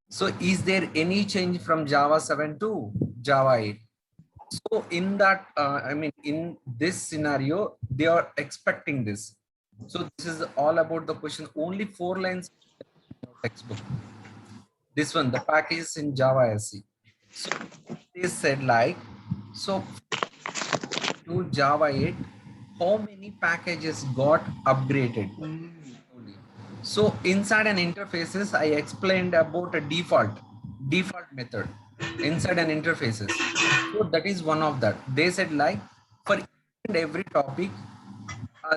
So is there any change from Java 7 to Java 8? So in that, in this scenario, they are expecting this. So this is all about the question. Only 4 lines in your textbook. This one, the packages in Java SE. So they said like, so to Java 8, how many packages got upgraded? So inside an interfaces, I explained about a default method inside an interfaces. So that is one of that. They said like for each and every topic,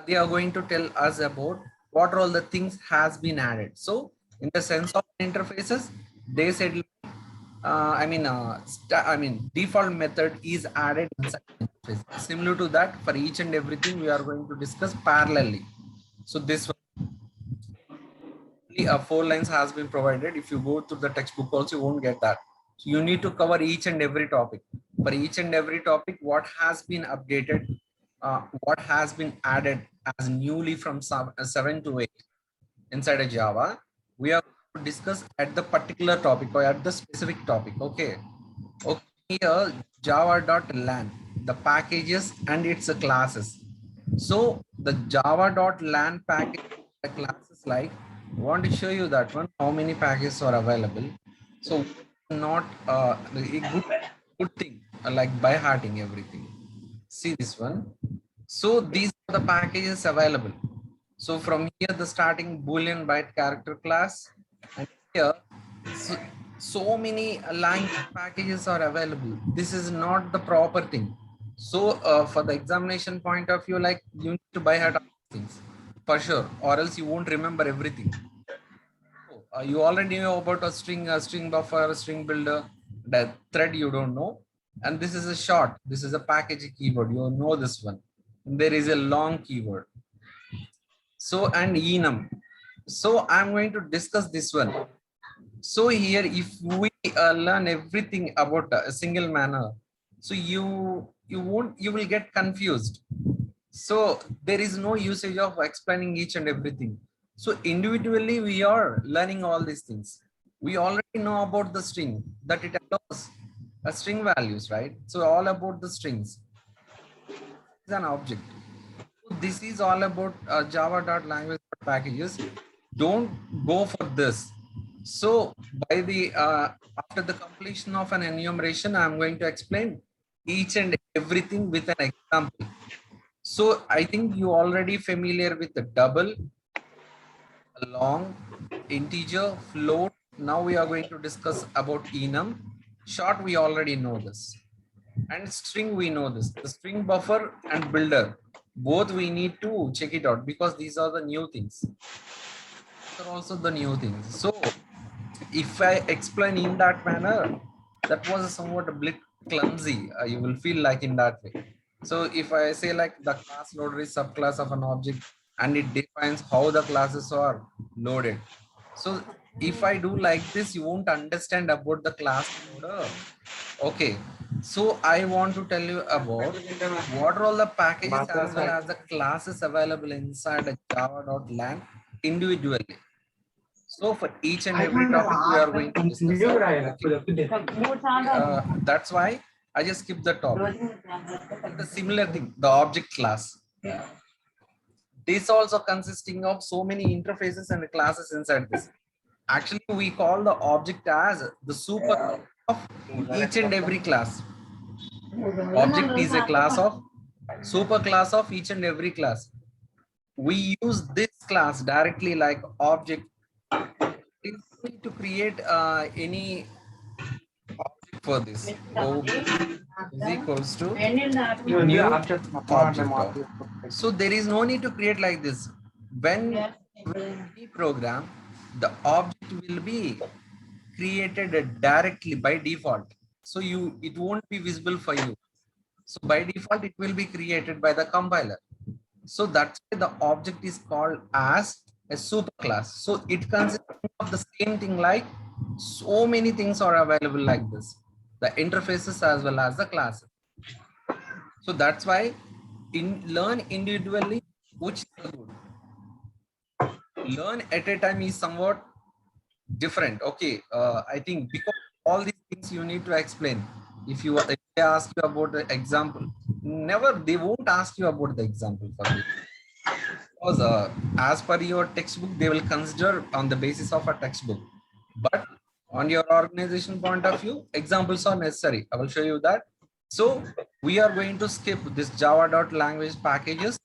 they are going to tell us about what all the things has been added. So in the sense of interfaces, they said, default method is added inside the interface. Similar to that, for each and everything, we are going to discuss parallelly. So this one, 4 lines has been provided. If you go to the textbook also, you won't get that. So you need to cover each and every topic. For each and every topic, what has been updated, what has been added as newly from 7 to 8 inside a Java, we are going to discuss at the particular topic or at the specific topic. Okay. Okay. Here, java.lan, the packages and its classes. So the java.lan package, the classes like, I want to show you that one, how many packages are available. So not a good thing, like by hearting everything. See this one. So these are the packages available. So from here, the starting Boolean byte character class, and here, so many language packages are available. This is not the proper thing. So for the examination point of view, like you need to buy heart things for sure, or else you won't remember everything. So, you already know about a string buffer, a string builder, the thread you don't know, and this is a short. This is a package keyword. You know this one. There is a long keyword. So and enum. So I'm going to discuss this one. So here, if we learn everything about a single manner, so you will get confused. So there is no usage of explaining each and everything. So individually, we are learning all these things. We already know about the string, that it allows a string values, right? So all about the strings is an object. So this is all about java.language packages. Don't go for this. So by the after the completion of an enumeration, I'm going to explain each and everything with an example. So I think you already familiar with the double, long, integer, float. Now we are going to discuss about enum. Short, we already know this. And string, we know this. The string buffer and builder, both we need to check it out because these are the new things. These are also the new things. So if I explain in that manner, that was somewhat a bit clumsy. You will feel like in that way. So if I say like the class loader is subclass of an object and it defines how the classes are loaded. So if I do like this, you won't understand about the class loader. Okay. So I want to tell you about what are all the packages as well as the classes available inside a java.lang individually. So for each and every topic we are going to discuss. Okay. That's why I just skip the topic. And the similar thing, the object class. This also consisting of so many interfaces and classes inside this. Actually, we call the object as the super of each and every class. Object is a class of super class of each and every class. We use this class directly like object to create any object for this. O is equals to new object. So there is no need to create like this. When any program, the object will be created directly by default. So it won't be visible for you. So by default, it will be created by the compiler. So that's why the object is called as a superclass. So it consists of the same thing, like so many things are available like this, the interfaces as well as the classes. So that's why learn individually, which is good. Learn at a time is somewhat different. Okay, I think because all these things you need to explain. If they ask you about the example, never they won't ask you about the example for this. Because as per your textbook, they will consider on the basis of a textbook. But on your organization point of view, examples are necessary. I will show you that. So we are going to skip this Java.language packages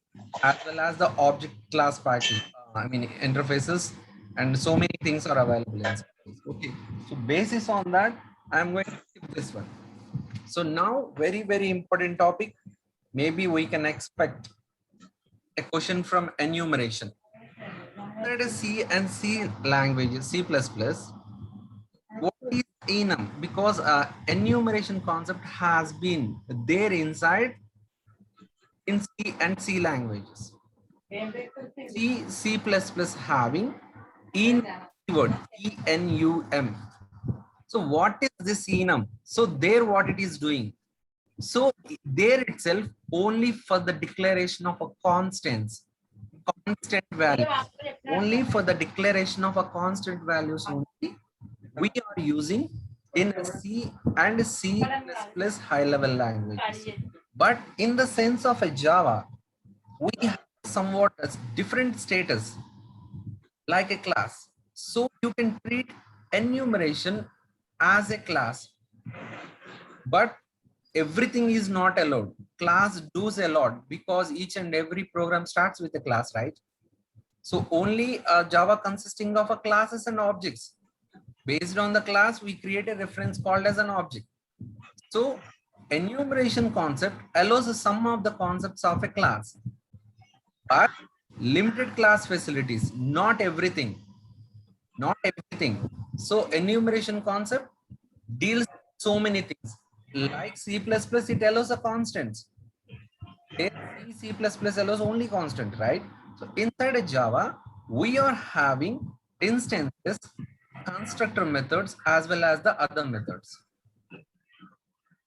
as well as the object class package. I mean interfaces, and so many things are available inside this. Okay. So basis on that, I'm going to skip this one. So now very important topic. Maybe we can expect a question from enumeration. That is C and C languages, C++. What is enum? Because enumeration concept has been there inside in C and C languages. C++ having in keyword, enum. So what is this enum? So there what it is doing. So there itself only for the declaration of a constant value, only for the declaration of a constant values only we are using in C and C++ high level languages. But in the sense of a Java, we have somewhat a different status like a class. So you can treat enumeration as a class, but everything is not allowed. Class does a lot because each and every program starts with a class, right? So only Java consisting of a classes and objects. Based on the class, we create a reference called as an object. So enumeration concept allows some of the concepts of a class, but limited class facilities, not everything, not everything. So enumeration concept deals with so many things. Like C++, it allows a constants. C++ allows only constant, right? So inside a Java, we are having instances, constructor methods, as well as the other methods.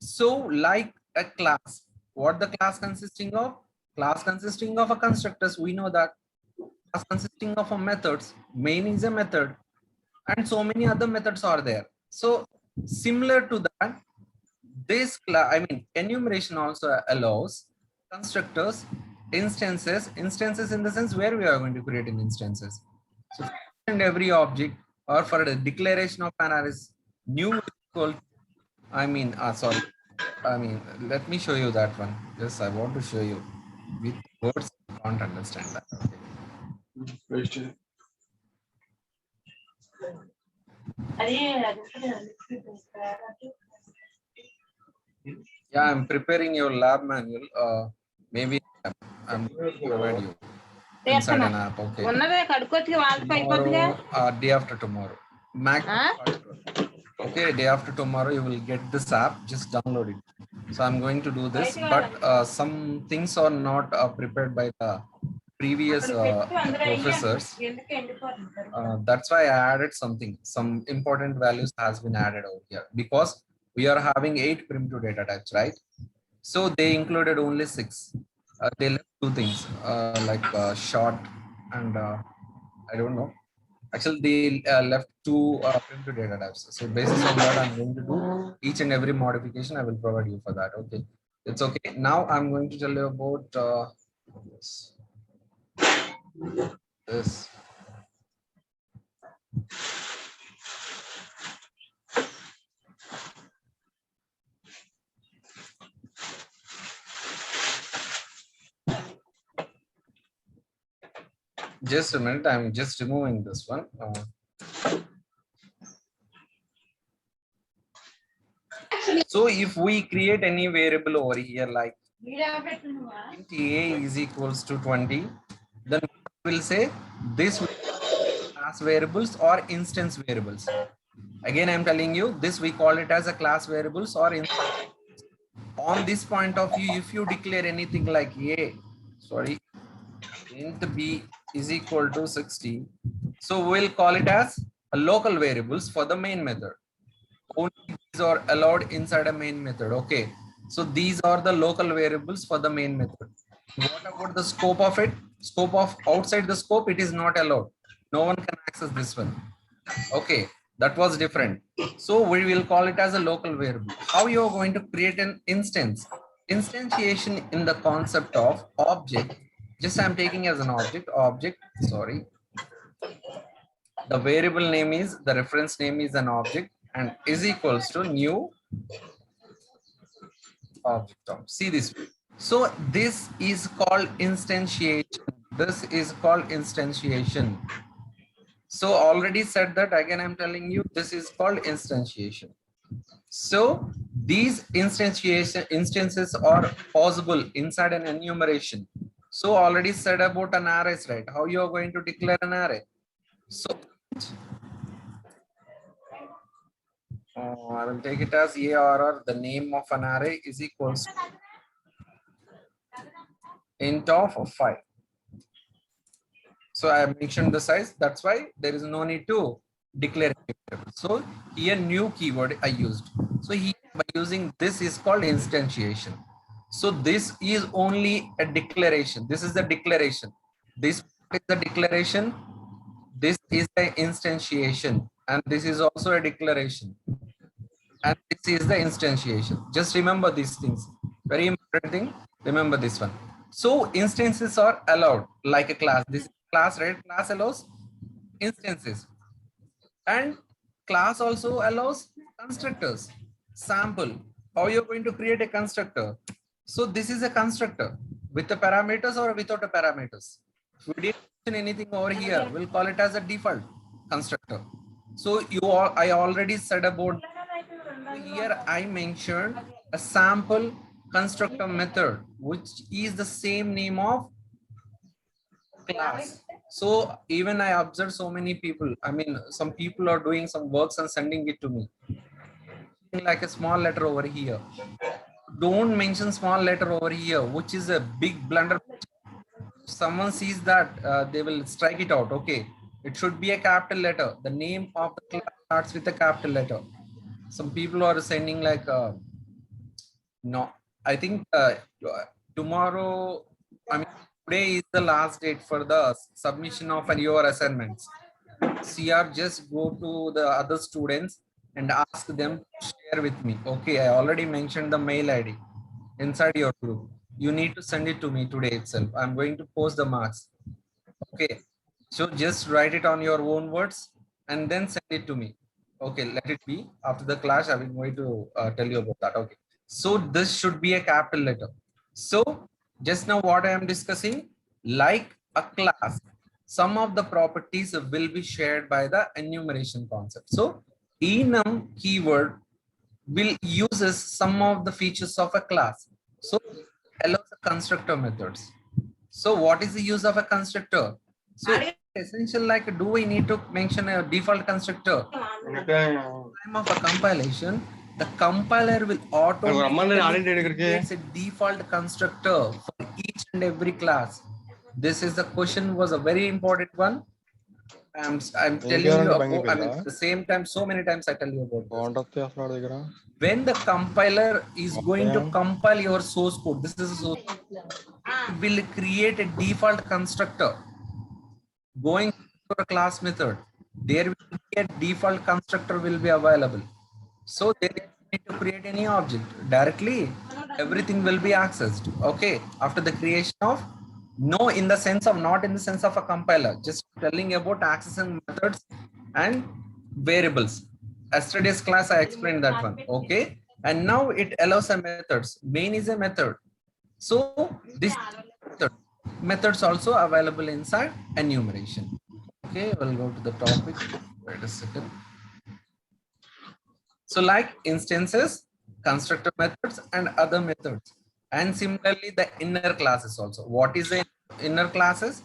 So like a class, what the class consisting of? Class consisting of a constructors, we know that. Class consisting of a methods, main is a method, and so many other methods are there. So similar to that, this enumeration also allows constructors, instances in the sense where we are going to create an instances. So for each and every object, or for the declaration of an array new equal, let me show you that one. Yes, I want to show you with words. You can't understand that. Okay. Yeah, I'm preparing your lab manual. Maybe I'm going to provide you inside an app. Okay. Tomorrow, day after tomorrow. Okay, day after tomorrow, you will get this app. Just download it. So I'm going to do this, but some things are not prepared by the previous professors. That's why I added something. Some important values has been added over here because we are having 8 primitive data types, right? So they included only 6. They left 2 things like short and I don't know. Actually, they left 2 primitive data types. So based on that, I'm going to do each and every modification. I will provide you for that. Okay, it's okay. Now I'm going to tell you about this. Just a minute. I'm just removing this one. So if we create any variable over here like int a is equals to 20, then we will say this will be class variables or instance variables. Again, I'm telling you this, we call it as a class variables or on this point of view. If you declare anything like int b is equal to 60, so we'll call it as a local variables for the main method. Only these are allowed inside a main method. Okay, so these are the local variables for the main method. What about the scope of it? Scope of outside the scope, it is not allowed. No one can access this one. Okay, that was different. So we will call it as a local variable. How you are going to create an instance? Instantiation in the concept of object. Just I'm taking as an object, sorry. The variable name is, the reference name is an object and is equals to new object. See this. So this is called instantiation. This is called instantiation. So already said that, again I'm telling you, this is called instantiation. So these instances are possible inside an enumeration. So already said about an array, right? How you are going to declare an array? So I will take it as ARR, the name of an array is equals to int of 5. So I have mentioned the size, that's why there is no need to declare it. So here new keyword I used. So here by using this is called instantiation. So this is only a declaration. This is the declaration. This is the declaration. This is the instantiation. And this is also a declaration. And this is the instantiation. Just remember these things. Very important thing. Remember this one. So instances are allowed like a class. This is class, right? Class allows instances. And class also allows constructors. Sample. How you're going to create a constructor? So this is a constructor with the parameters or without the parameters. If we didn't mention anything over here, we'll call it as a default constructor. So I already said about here I mentioned a sample constructor method, which is the same name of class. So even I observe so many people, I mean, some people are doing some works and sending it to me. Like a small letter over here. Don't mention small letter over here, which is a big blunder. Someone sees that, they will strike it out. Okay, it should be a capital letter. The name of the class starts with a capital letter. Some people are sending like, no, I think tomorrow, I mean, today is the last date for the submission of your assignments. CR, just go to the other students and ask them to share with me. Okay, I already mentioned the mail ID inside your group. You need to send it to me today itself. I'm going to post the marks. Okay, so just write it on your own words and then send it to me. Okay, let it be. After the class, I'm going to tell you about that. Okay, so this should be a capital letter. So just now what I am discussing, like a class, some of the properties will be shared by the enumeration concept. So enum keyword will uses some of the features of a class. So allows the constructor methods. So what is the use of a constructor? So essential, like, do we need to mention a default constructor? Time of a compilation, the compiler will automatically create a default constructor for each and every class. This is the question, was a very important one. I'm telling you about, I mean, at the same time, so many times I tell you about this. When the compiler is going to compile your source code, this is a source, it will create a default constructor. Going to a class method, there will be a default constructor will be available. So there is no need to create any object. Directly, everything will be accessed. Okay, after the creation of, no, in the sense of, not in the sense of a compiler, just telling about accessing methods and variables. Yesterday's class I explained that one. Okay, and now it allows a methods. Main is a method. So this methods also available inside enumeration. Okay, we'll go to the topic. Wait a second. So like instances, constructor methods and other methods. And similarly, the inner classes also. What is the inner classes?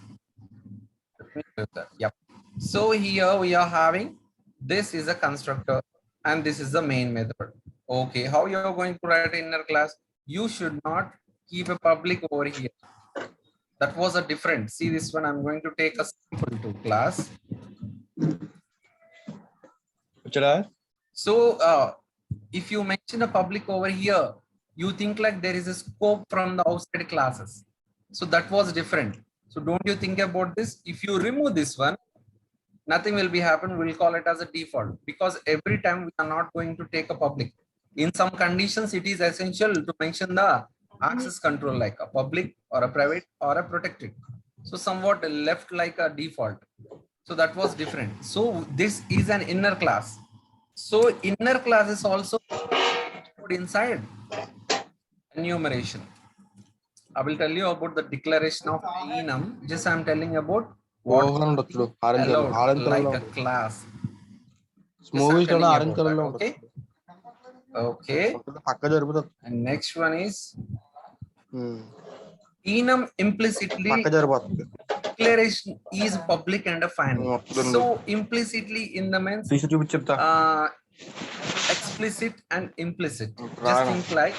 Yep. So here we are having, this is a constructor and this is the main method. Okay, how you are going to write inner class? You should not keep a public over here. That was a different. See this one, I'm going to take a sample to class. So if you mention a public over here, you think like there is a scope from the outside classes. So that was different. So don't you think about this? If you remove this one, nothing will be happen. We'll call it as a default, because every time we are not going to take a public. In some conditions, it is essential to mention the access control like a public or a private or a protected. So somewhat left like a default. So that was different. So this is an inner class. So inner class is also inside enumeration. I will tell you about the declaration of enum. Just I'm telling about what allowed like a class. Movies Just I'm orange telling color about that, okay. Okay. And next one is enum implicitly declaration is public and a final. So implicitly in the means explicit and implicit. Just think like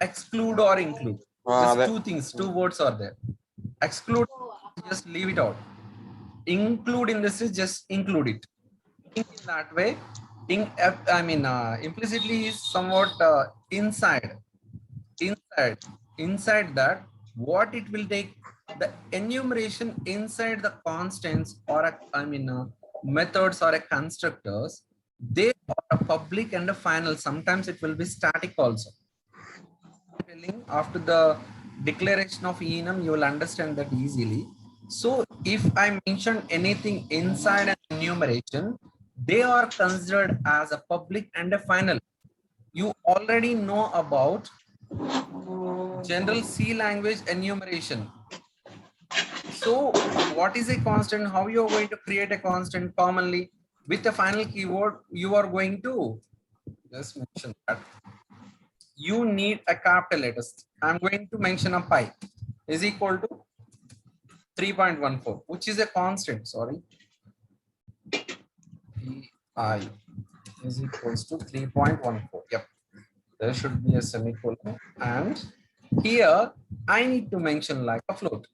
exclude or include. Just two things, two words are there. Exclude, just leave it out. Include in this is just include it. Think in that way. Implicitly is somewhat inside that what it will take the enumeration inside the constants or methods or a constructors, they are a public and a final. Sometimes it will be static also. After the declaration of enum, you will understand that easily. So if I mention anything inside an enumeration, they are considered as a public and a final. You already know about general C language enumeration. So what is a constant? How you are going to create a constant commonly with a final keyword? You are going to just mention that you need a capital letters. I'm going to mention a pi is equal to 3.14, which is a constant. Sorry, pi is equals to 3.14. Yep, there should be a semicolon, and here I need to mention like a float.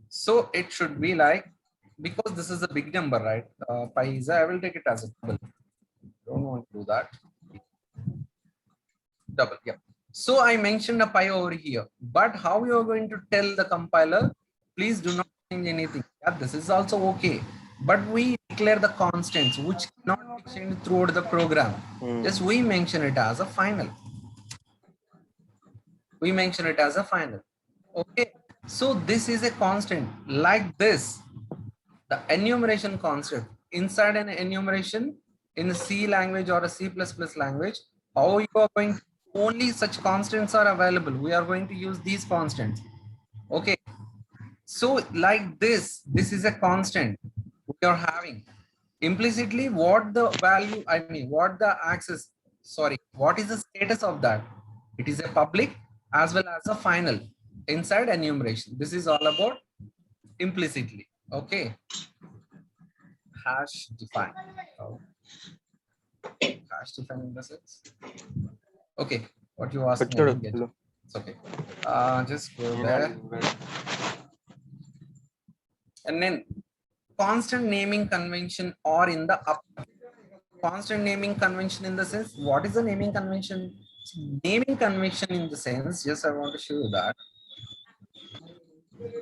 So it should be like, because this is a big number, right? Pi is I will take it as a double. Don't want to do that. Double, yeah. So I mentioned a pi over here, but how you are going to tell the compiler? Please do not change anything. Yeah, this is also okay, but we declare the constants which cannot be changed throughout the program. Just we mention it as a final. We mention it as a final. Okay. So this is a constant like this. The enumeration constant inside an enumeration in a C language or a C++ language, how you are going to, only such constants are available. We are going to use these constants. Okay. So like this is a constant we are having. Implicitly, what the value, what the access, what is the status of that? It is a public as well as a final inside enumeration. This is all about implicitly. Okay. Hash define. Hash define in the sense. Okay, what you asked me. It's okay. Just go there. And then constant naming convention or in the up. Constant naming convention in the sense, what is the naming convention? Naming convention in the sense, yes, I want to show you that.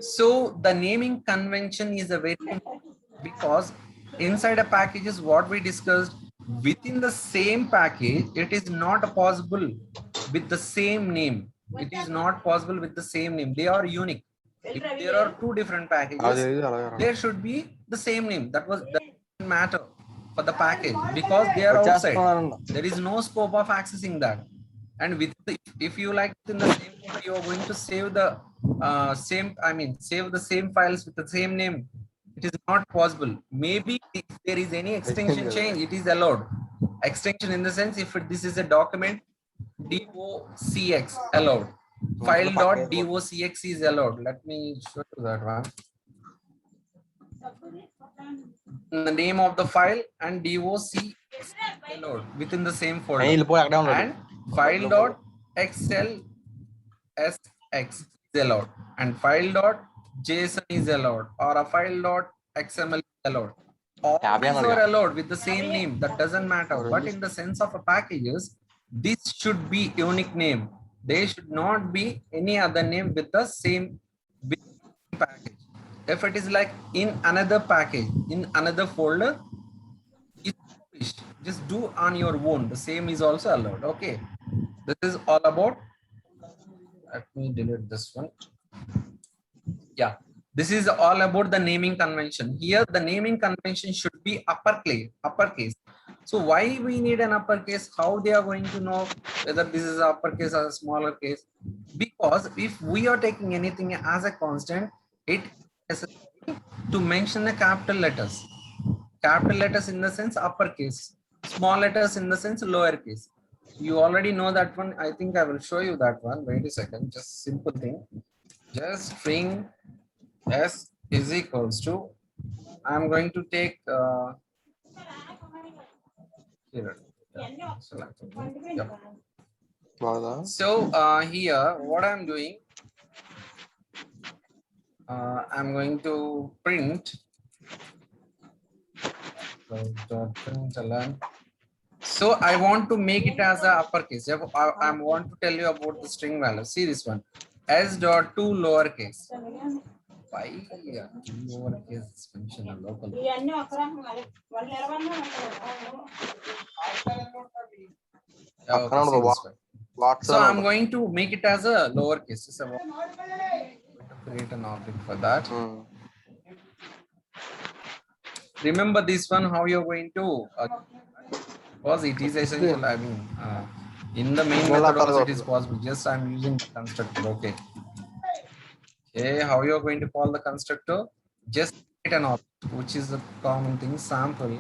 So the naming convention is a very important, because inside a package is what we discussed. Within the same package, it is not possible with the same name. It is not possible with the same name. They are unique. If there are two different packages, there should be the same name. That doesn't matter for the package, because they are outside. There is no scope of accessing that. And with if you like in the same folder, you are going to save the save the same files with the same name. It is not possible. Maybe if there is any extension change, it is allowed. Extension in the sense, if this is a document, docx allowed. File.docx is allowed. Let me show you that one. The name of the file and docx allowed within the same folder. And file.xlsx is allowed, and file.json is allowed, or a file.xml is allowed. All these are allowed with the same name. That doesn't matter. But in the sense of a packages, this should be unique name. They should not be any other name with the same package. If it is like in another package, in another folder, just do on your own. The same is also allowed. Okay. This is all about. Let me delete this one. Yeah. This is all about the naming convention. Here, the naming convention should be uppercase. So why we need an uppercase? How they are going to know whether this is uppercase or a smaller case? Because if we are taking anything as a constant, it is necessary to mention the capital letters. Capital letters in the sense uppercase, small letters in the sense lowercase. You already know that one. I think I will show you that one. Wait a second. Just simple thing. Just string s is equals to. I'm going to take here. Yep. So here, what I'm doing, I'm going to print. So I want to make it as a uppercase. I want to tell you about the string value. See this one, s dot to lowercase. Why lowercase is functional local? Okay, see this one. So I'm going to make it as a lowercase. So I'm going to create an object for that. Remember this one, how you're going to because it is essential. I mean, in the main method also it is possible. Just I'm using the constructor. Okay. Okay, how you're going to call the constructor? Just create an object, which is a common thing. Sample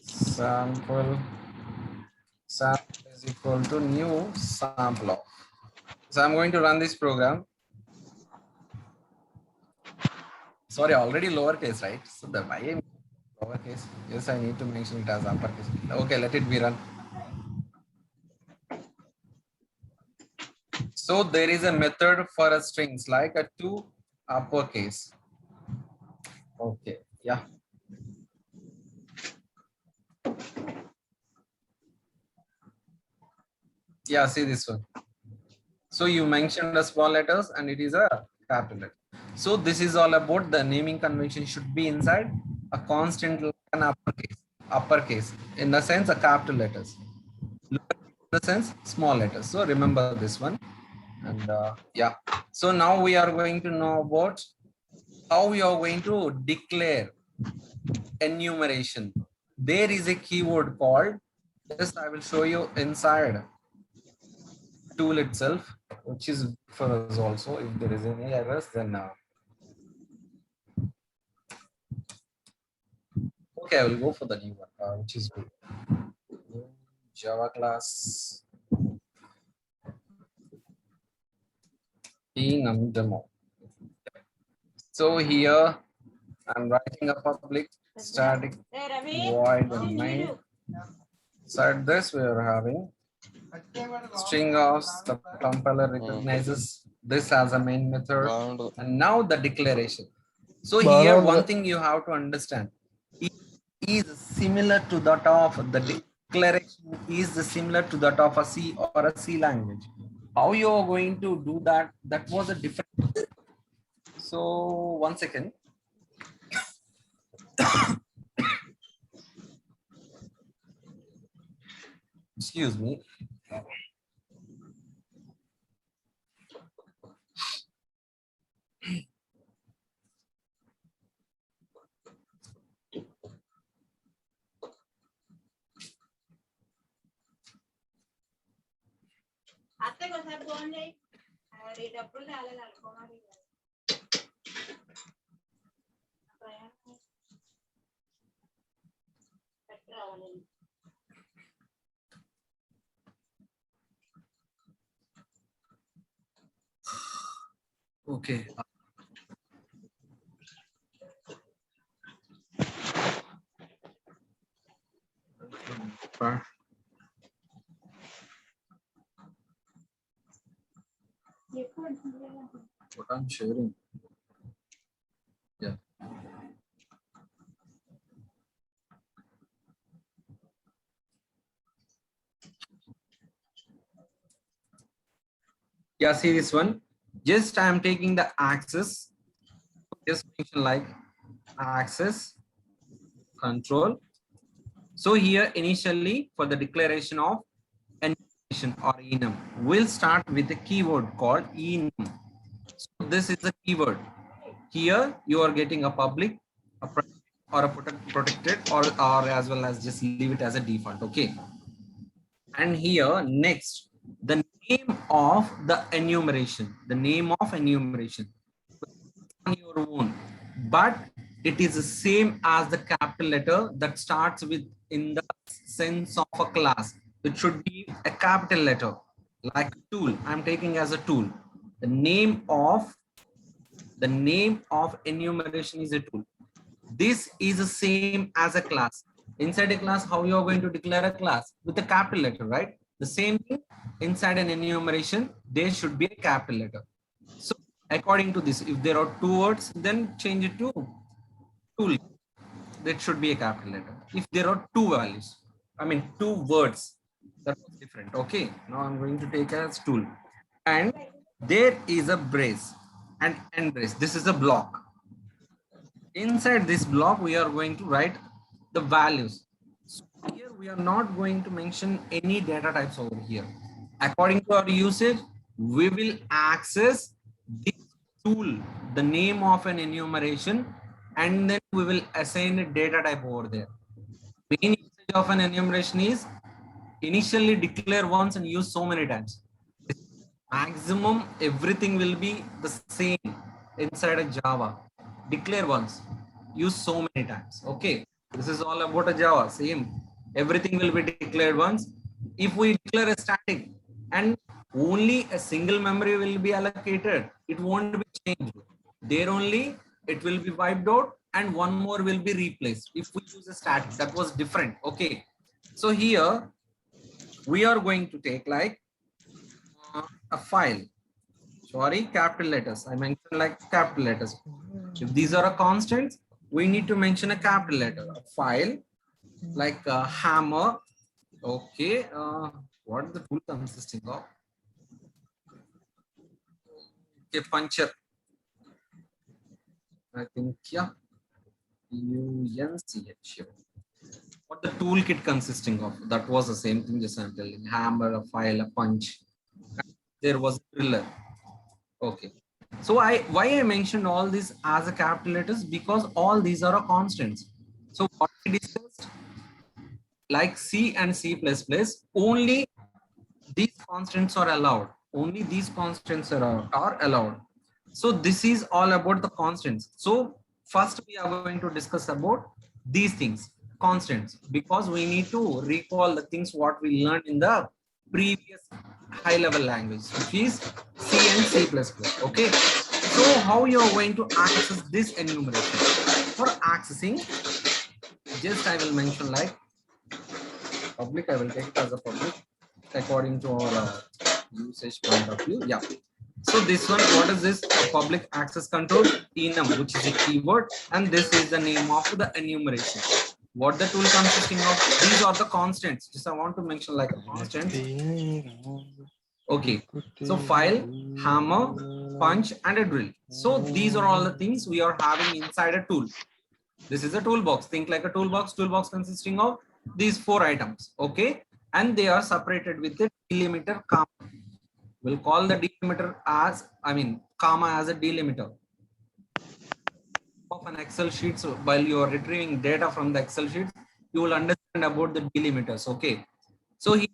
is equal to new sample of. So I'm going to run this program. Sorry, already lowercase, right? So the why lowercase? Yes, I need to mention it as uppercase. Okay, let it be run. So there is a method for a strings like a to uppercase. Okay, yeah. Yeah, see this one. So you mentioned the small letters and it is a capital letter. So this is all about the naming convention should be inside a constant and uppercase in the sense a capital letters, in the sense small letters. So remember this one. And yeah, so now we are going to know about how we are going to declare enumeration. There is a keyword called, just I will show you inside tool itself, which is for us also. If there is any errors, then okay, I will go for the new one, which is good. Java class enum demo. So here I'm writing a public static void main. Inside this we are having string of the compiler recognizes this as a main method, and now the declaration. So here one thing you have to understand is similar to that of the declaration is similar to that of a C or a C language. How you are going to do that? That was a different. So 1 second. Excuse me. Okay. What I'm sharing. Yeah. Yeah, see this one. Just I'm taking the axis just mention like access control. So here initially for the declaration of enumeration or enum, we'll start with a keyword called enum. So this is a keyword. Here you are getting a public, a private, or a protected, or as well as just leave it as a default. Okay. And here next, the name of the enumeration, the name of enumeration on your own, but it is the same as the capital letter that starts with in the sense of a class. It should be a capital letter, like a tool. I'm taking as a tool. The name of enumeration is a tool. This is the same as a class. Inside a class, how you are going to declare a class? With a capital letter, right? The same thing inside an enumeration, there should be a capital letter. So according to this, if there are two words, then change it to tool. That should be a capital letter. If there are two values, I mean two words, that was different. Okay, now I'm going to take as tool. And there is a brace and end brace. This is a block. Inside this block, we are going to write the values. So here we are not going to mention any data types over here. According to our usage, we will access this tool, the name of an enumeration, and then we will assign a data type over there. Main usage of an enumeration is initially declare once and use so many times. Maximum everything will be the same inside a Java. Declare once, use so many times. Okay, this is all about a Java. Same, everything will be declared once. If we declare a static and only a single memory will be allocated, it won't be changed. There only it will be wiped out and one more will be replaced. If we use a static, that was different. Okay, so here we are going to take like a file. Sorry, capital letters. I mentioned like capital letters. If these are a constants, we need to mention a capital letter. A file like a hammer. Okay. What is the tool consisting of? Okay, puncher. I think yeah. UNCH. What the toolkit consisting of? That was the same thing. Just I'm telling. Hammer, a file, a punch. There was a driller. Okay. So why I mentioned all this as a capital letters, because all these are constants. So what we discussed, like C and C++, only these constants are allowed. Only these constants are allowed. So this is all about the constants. So first we are going to discuss about these things, constants, because we need to recall the things what we learned in the previous high level language, which is C and C++. Okay. So how you are going to access this enumeration? For accessing, just I will mention like public. I will take it as a public according to our usage point of view. Yeah. So this one, what is this? Public access control enum, which is a keyword, and this is the name of the enumeration. What the tool consisting of? These are the constants. Just I want to mention like a constant. Okay. So file, hammer, punch, and a drill. So these are all the things we are having inside a tool. This is a toolbox. Think like a toolbox. Toolbox consisting of these 4 items. Okay. And they are separated with a delimiter comma. We'll call the delimiter as, comma as a delimiter of an Excel sheet. So while you are retrieving data from the Excel sheet, you will understand about the delimiters. Okay. So here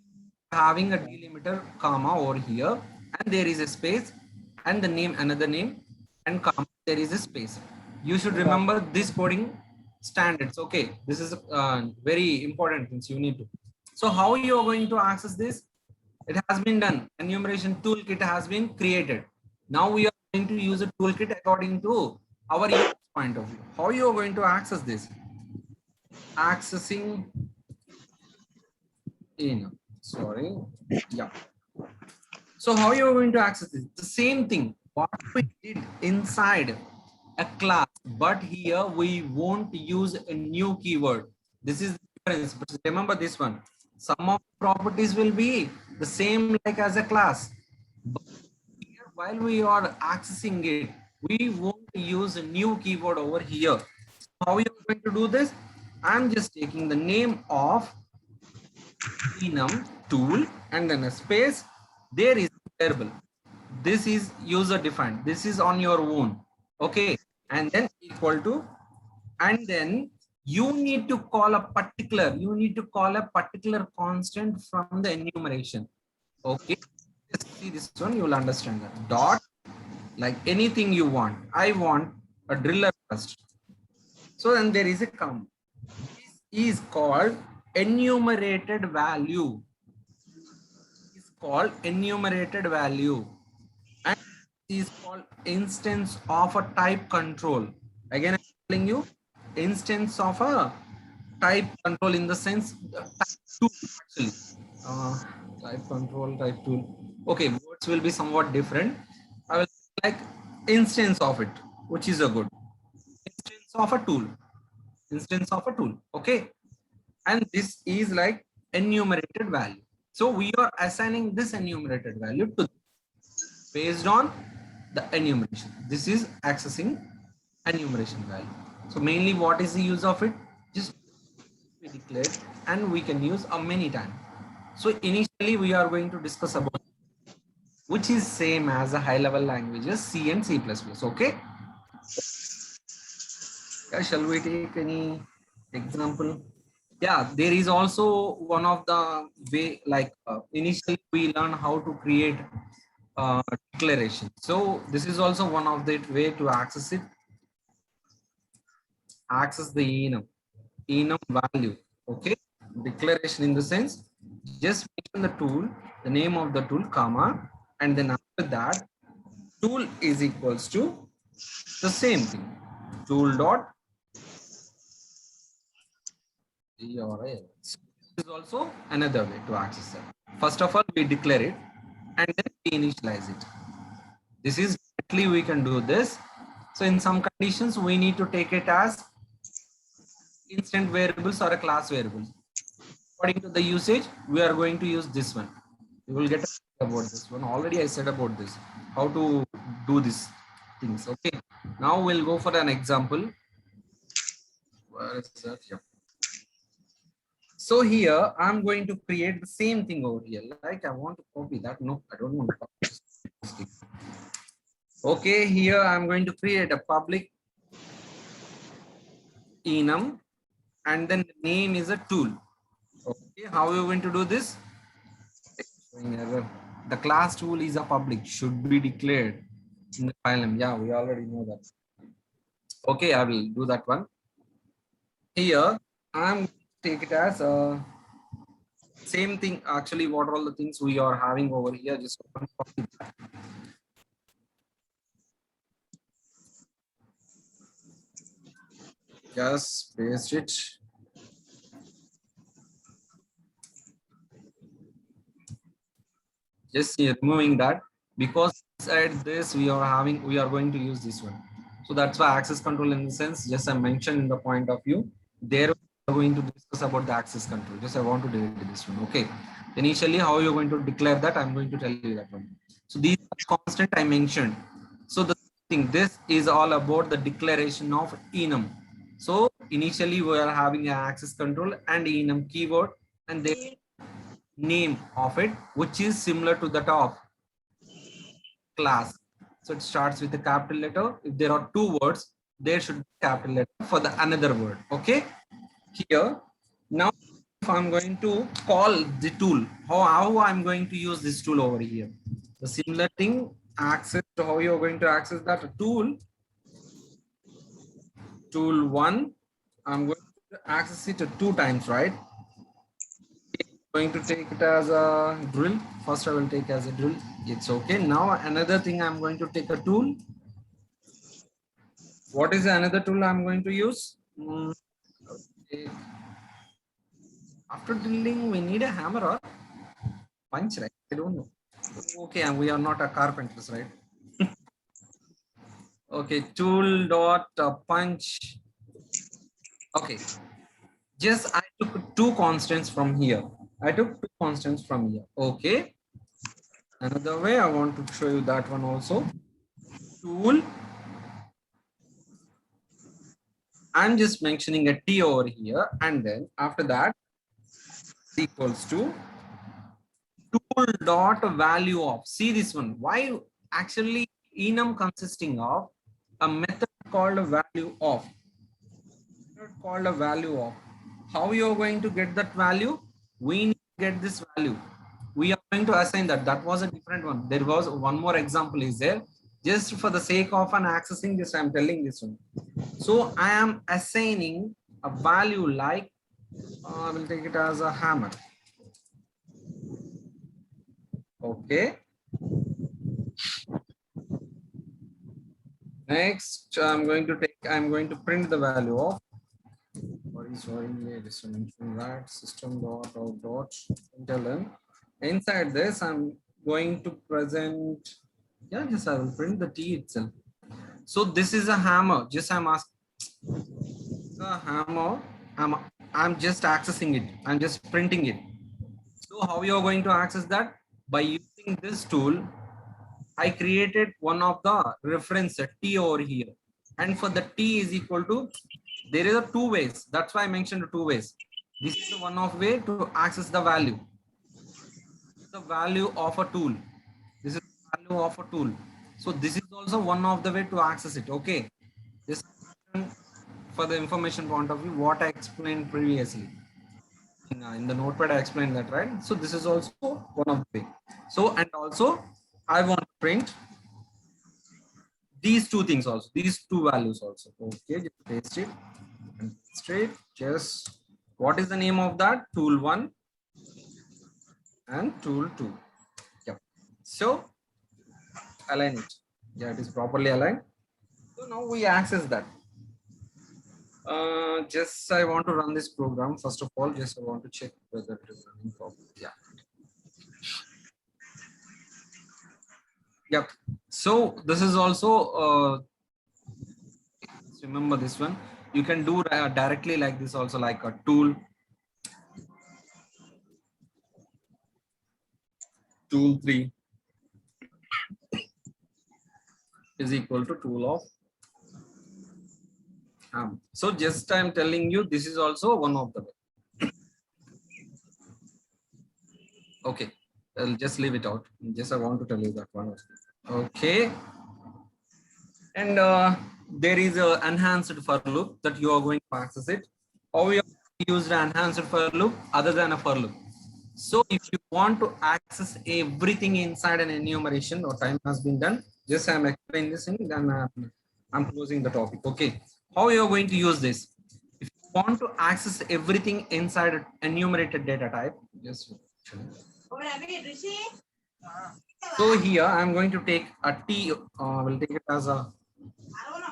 having a delimiter comma over here, and there is a space, and the name, another name, and comma, there is a space. You should remember this coding standards. Okay. This is very important things you need to. So how you are going to access this? It has been done. Enumeration toolkit has been created. Now we are going to use a toolkit according to our point of view. How you are going to access this? Accessing in, sorry. Yeah. So how you are going to access this? The same thing what we did inside a class, but here we won't use a new keyword. This is the difference. But remember this one. Some of the properties will be the same like as a class. But here, while we are accessing it, We won't use a new keyboard over here. How you are going to do this? I'm just taking the name of enum tool and then a space. There is a variable. This is user defined. This is on your own. Okay. And then equal to, and then you need to call a particular constant from the enumeration. Okay. Just see this one, you will understand that. Dot, like anything you want. I want a driller first. So then there is a comma. This is called enumerated value. Is called enumerated value. And is called instance of a type control. Again, I'm telling you, instance of a type control in the sense type tool actually. Type control, type tool. Okay, words will be somewhat different. I will like instance of it, which is a good instance of a tool. Instance of a tool. Okay, and this is like enumerated value. So we are assigning this enumerated value to based on the enumeration. This is accessing enumeration value. So mainly what is the use of it? Just we declare and we can use a many times. So initially we are going to discuss about which is same as the high level languages C and C++. Okay. Yeah, shall we take any example? Yeah, there is also one of the way like initially we learn how to create declaration. So this is also one of the way to access it. Access the enum value. Okay, declaration in the sense just mention the tool, the name of the tool, comma, and then after that tool is equals to the same thing. Tool dot URL. So this is also another way to access it. First of all, we declare it and then we initialize it. This is directly we can do this. So in some conditions, we need to take it as instant variables or a class variable. According to the usage, we are going to use this one. You will get about this one. Already I said about this, how to do these things. Okay. Now we'll go for an example. Where is that? Yeah. So here I'm going to create the same thing over here. Like I want to copy that. No, I don't want to copy this. Okay, here I'm going to create a public enum and then the name is a tool. Okay, how are you going to do this? The class tool is a public, should be declared in the file name. Yeah, we already know that. Okay, I will do that one. Here, I'm take it as a same thing. Actually, what are all the things we are having over here? Just open copy that. Just paste it. Just removing that because inside this we are going to use this one. So that's why access control in the sense just I mentioned in the point of view there we are going to discuss about the access control. Just I want to delete this one. Okay. Initially how you're going to declare that I'm going to tell you that one. So these are constant I mentioned. So the thing this is all about the declaration of enum. So initially we are having an access control and enum keyword and then name of it, which is similar to that of class. So it starts with a capital letter. If there are two words, there should be capital letter for the another word. Okay. Here, now if I'm going to call the tool, how I'm going to use this tool over here. The similar thing, access to how you're going to access that tool. Tool one, I'm going to access it two times, right? Going to take it as a drill. First, I will take as a drill. It's okay. Now, another thing I'm going to take a tool. What is another tool I'm going to use? Okay. After drilling, we need a hammer or punch, right? I don't know. Okay, and we are not a carpenters, right? Okay, tool dot punch. Okay, just I took two constants from here. I took two constants from here. Okay. Another way I want to show you that one also. Tool I'm just mentioning a T over here, and then after that equals to tool dot value of. See this one. Why actually enum consisting of a method called a value of. Method called a value of. How you are going to get that value? We need to get this value. We are going to assign that. That was a different one. There was one more example is there. Just for the sake of an accessing this, I'm telling this one. So I am assigning a value like, I will take it as a hammer. Okay. Next, I'm going to print the value of, sorry, just mention that system dot out dot println. Inside this, I'm going to present, yeah, just I will print the T itself. So this is a hammer. Just I'm asking the hammer. I'm just accessing it. I'm just printing it. So how you are going to access that? By using this tool, I created one of the reference T over here. And for the T is equal to, there is a two ways. That's why I mentioned two ways. This is the one of way to access the value. The value of a tool. This is the value of a tool. So this is also one of the way to access it. Okay. This for the information point of view, what I explained previously. In the notepad, I explained that, right? So this is also one of the way. So, and also I want to print these two things also, these two values also. Okay, just paste it and paste it. Just what is the name of that? Tool 1 and tool 2. Yep. So align it. Yeah, it is properly aligned. So now we access that. Just I want to run this program. First of all, just I want to check whether it is running properly. Yeah. Yep. So this is also remember this one. You can do directly like this also, like a tool 3 is equal to tool of so just I'm telling you, this is also one of the way. Okay, I'll just leave it out. Just I want to tell you that one. Okay. And there is a enhanced for loop that you are going to access it. How you use the enhanced for loop other than a for loop. So if you want to access everything inside an enumeration, or time has been done, just I'm explaining this and then I'm closing the topic. Okay. How you are going to use this? If you want to access everything inside an enumerated data type, just so here I'm going to take a T, we'll take it as a,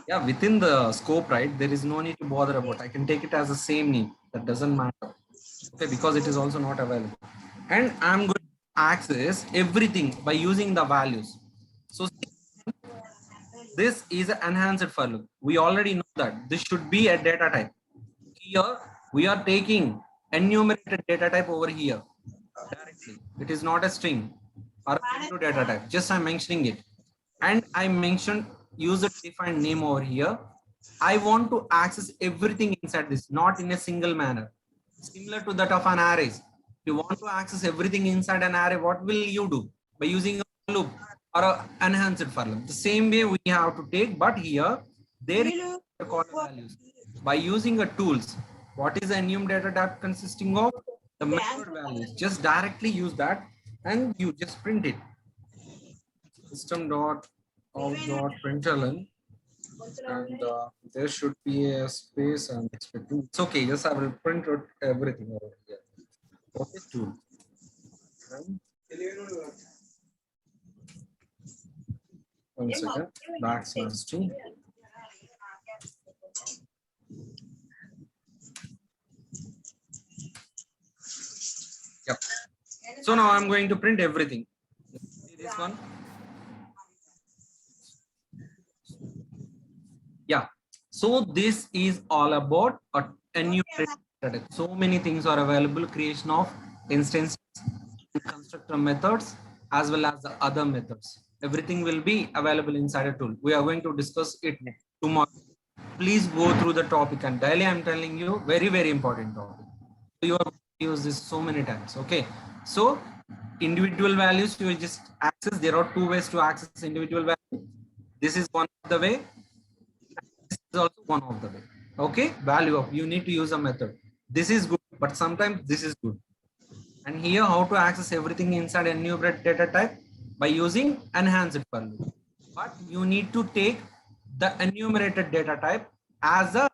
yeah, within the scope, right? There is no need to bother about. I can take it as the same name. That doesn't matter. Okay, because it is also not available. And I'm going to access everything by using the values. So this is an enhanced for loop. We already know that this should be a data type. Here we are taking enumerated data type over here directly. It is not a string or a data type. Just I'm mentioning it. And I mentioned user defined name over here. I want to access everything inside this, not in a single manner. Similar to that of an array. If you want to access everything inside an array, what will you do? By using a loop or an enhanced for loop. The same way we have to take, but here there is values. By using a tools, what is the enum data type consisting of? The method values. Just directly use that and you just print it. System dot out dot println, and there should be a space. I'm expecting. It's okay. Yes, I will print out everything over here. Okay, tool. One second. Backslash 2. Yep. So now I'm going to print everything. See this one. Yeah. So this is all about a enumerated. So many things are available. Creation of instances, constructor methods, as well as the other methods. Everything will be available inside a tool. We are going to discuss it tomorrow. please go through the topic, and daily I'm telling you very, very important topic. You have used this so many times. Okay. So individual values, you just access. There are two ways to access individual value. This is one of the way. This is also one of the way. Okay. Value of, you need to use a method. This is good, but sometimes this is good. And here, how to access everything inside enumerate data type by using enhanced for loop. But you need to take the enumerated data type as a,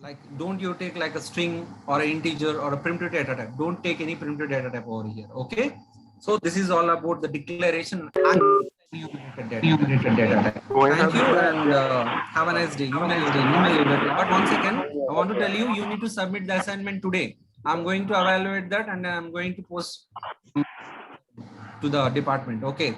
like, don't you take like a string or an integer or a primitive data type. Don't take any primitive data type over here. Okay. So this is all about the declaration and enumerated data type. Thank you, and have a nice day. But one second, I want to tell you, you need to submit the assignment today. I'm going to evaluate that and I'm going to post to the department. Okay.